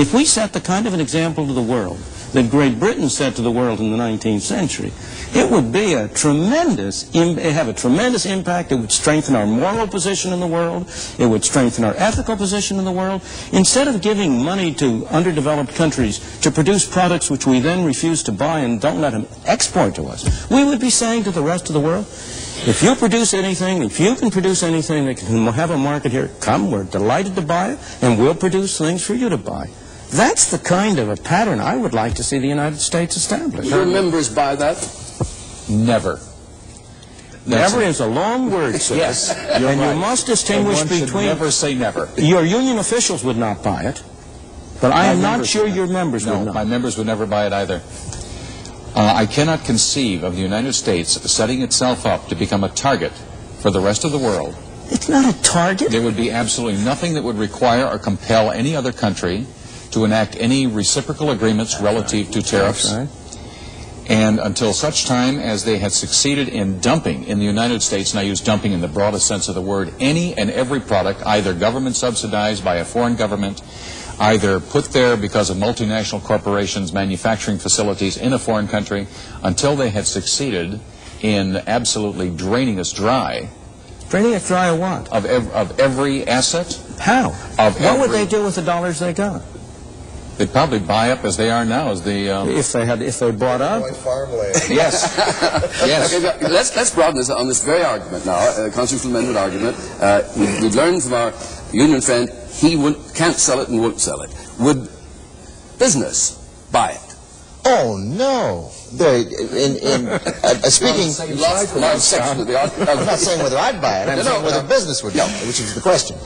If we set the kind of an example to the world that Great Britain set to the world in the 19th century, it would be a tremendous, have a tremendous impact. It would strengthen our moral position in the world. It would strengthen our ethical position in the world. Instead of giving money to underdeveloped countries to produce products which we then refuse to buy and don't let them export to us, we would be saying to the rest of the world, if you produce anything, if you can produce anything that can have a market here, come, we're delighted to buy it, and we'll produce things for you to buy. That's the kind of a pattern I would like to see the United States establish. Your members buy that? Never. Never is a long word, sir. Yes, and right. You must distinguish between... Never say never. Your union officials would not buy it, but I am not sure your members would not. No, my members would never buy it either. I cannot conceive of the United States setting itself up to become a target for the rest of the world. It's not a target. There would be absolutely nothing that would require or compel any other country to enact any reciprocal agreements relative to tariffs. Right. And until such time as they had succeeded in dumping in the United States, and I use dumping in the broadest sense of the word, any and every product, either government subsidized by a foreign government, either put there because of multinational corporations' manufacturing facilities in a foreign country, until they had succeeded in absolutely draining us dry. Draining us dry of what? Of every asset. How? What would they do with the dollars they got? They'd probably buy up as they are now, as the if they bought up. Yes, yes. Okay, let's broaden this on this very argument now, constitutional amendment argument. We've learned from our union friend he can't sell it and won't sell it. Would business buy it? Oh no! Speaking, I'm not saying whether I'd buy it. I'm saying whether business would buy it, which is the question.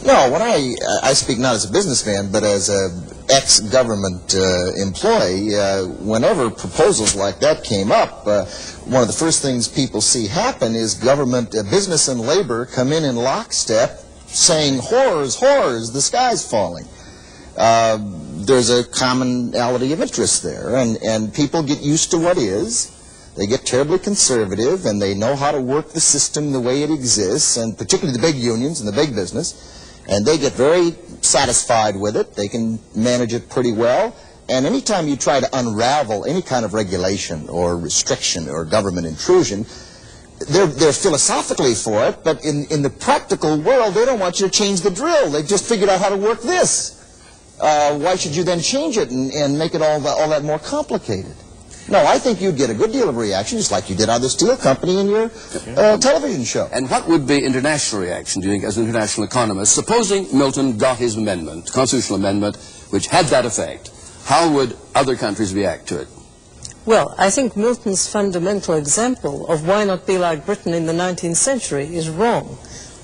No, when I speak not as a businessman, but as a ex-government employee, whenever proposals like that came up, one of the first things people see happen is government, business and labor come in lockstep saying, horrors, horrors, the sky's falling. There's a commonality of interest there, and people get used to what is. They get terribly conservative, and they know how to work the system the way it exists, and particularly the big unions and the big business. And they get very satisfied with it. They can manage it pretty well. And anytime you try to unravel any kind of regulation or restriction or government intrusion, they're philosophically for it, but in the practical world, they don't want you to change the drill. They've just figured out how to work this. Why should you then change it and make it all that more complicated? No, I think you'd get a good deal of reaction, just like you did on the steel company in your television show. And what would be international reaction, do you think, as an international economist? Supposing Milton got his amendment, constitutional amendment, which had that effect, how would other countries react to it? Well, I think Milton's fundamental example of why not be like Britain in the 19th century is wrong.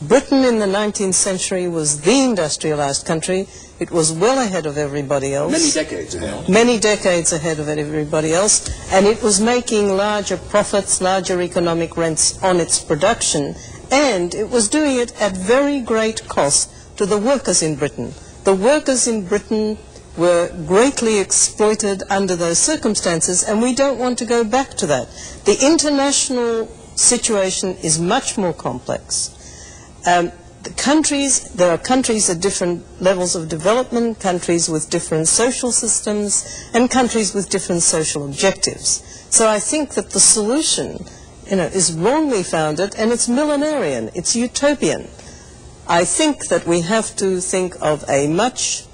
Britain in the 19th century was the industrialized country. It was well ahead of everybody else. Many decades ahead. Many decades ahead of everybody else. And it was making larger profits, larger economic rents on its production. And it was doing it at very great cost to the workers in Britain. The workers in Britain were greatly exploited under those circumstances, and we don't want to go back to that. The international situation is much more complex. There are countries at different levels of development, countries with different social systems, and countries with different social objectives. So I think that the solution, is wrongly founded, and it's millenarian, it's utopian. I think that we have to think of a much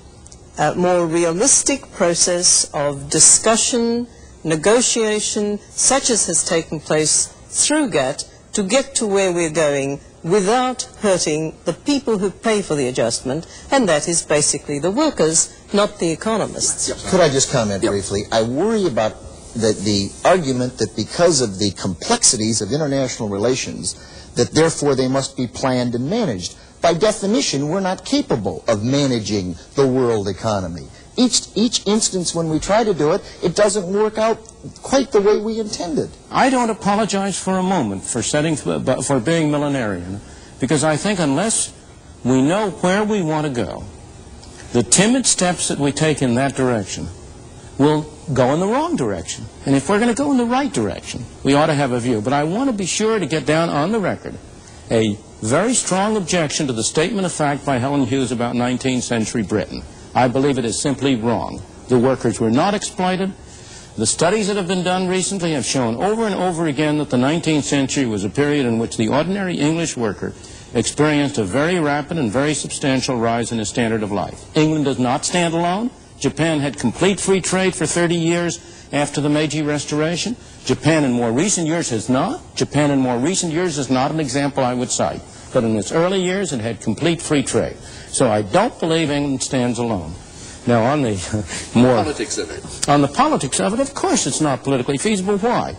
more realistic process of discussion, negotiation, such as has taken place through GATT, to get to where we're going without hurting the people who pay for the adjustment, and that is basically the workers, not the economists. Could I just comment briefly? I worry about the argument that because of the complexities of international relations, that therefore they must be planned and managed. By definition, we're not capable of managing the world economy. Each instance when we try to do it, it doesn't work out quite the way we intended. I don't apologize for a moment for being millenarian, because I think unless we know where we want to go, the timid steps that we take in that direction will go in the wrong direction. And if we're going to go in the right direction, we ought to have a view. But I want to be sure to get down on the record a very strong objection to the statement of fact by Helen Hughes about 19th century Britain. I believe it is simply wrong. The workers were not exploited. The studies that have been done recently have shown over and over again that the 19th century was a period in which the ordinary English worker experienced a very rapid and very substantial rise in his standard of life. England does not stand alone. Japan had complete free trade for 30 years after the Meiji Restoration. Japan in more recent years has not. Japan in more recent years is not an example I would cite. But in its early years, it had complete free trade. So I don't believe England stands alone. Now, on the politics of it. On the politics of it, of course it's not politically feasible. Why?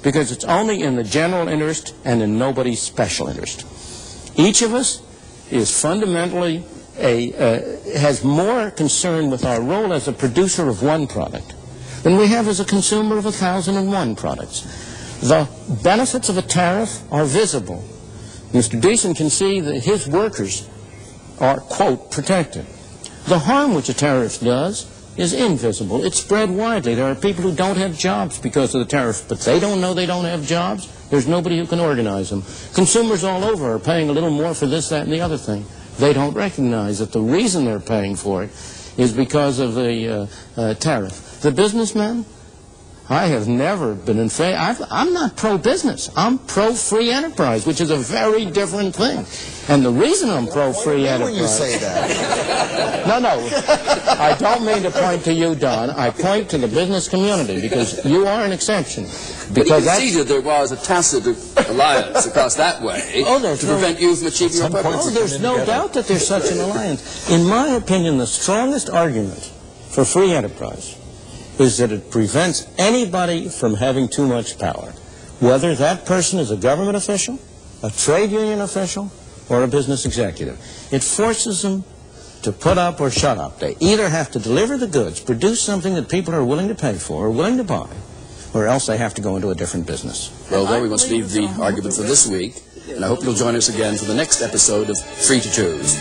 Because it's only in the general interest and in nobody's special interest. Each of us is fundamentally has more concern with our role as a producer of one product than we have as a consumer of 1,001 products. The benefits of a tariff are visible. Mr. Deason can see that his workers are, quote, protected. The harm which a tariff does is invisible. It's spread widely. There are people who don't have jobs because of the tariff, but they don't know they don't have jobs. There's nobody who can organize them. Consumers all over are paying a little more for this, that, and the other thing. They don't recognize that the reason they're paying for it is because of the tariff. The businessmen, I have never been in favor. I'm not pro-business. I'm pro-free enterprise, which is a very different thing. And the reason I'm pro-free enterprise... When you say that. No, I don't mean to point to you, Don. I point to the business community, because you are an exception. Because he conceded there was a tacit alliance across that way to prevent you from achieving your purpose. Oh, there's no doubt that there's such an alliance. In my opinion, the strongest argument for free enterprise is that it prevents anybody from having too much power, whether that person is a government official, a trade union official, or a business executive. It forces them to put up or shut up. They either have to deliver the goods, produce something that people are willing to pay for or willing to buy, or else they have to go into a different business. Well, there we must leave the argument for this week, and I hope you'll join us again for the next episode of Free to Choose.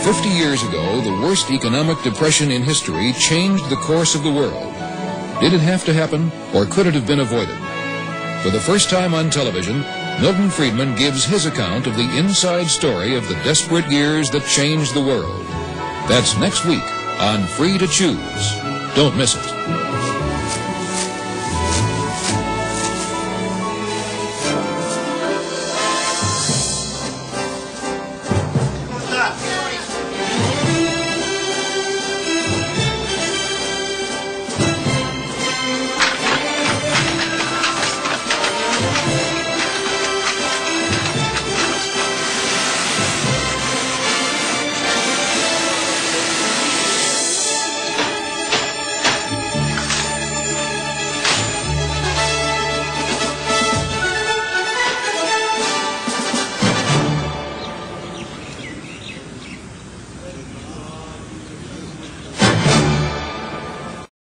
50 years ago, the worst economic depression in history changed the course of the world. Did it have to happen, or could it have been avoided? For the first time on television, Milton Friedman gives his account of the inside story of the desperate years that changed the world. That's next week on Free to Choose. Don't miss it.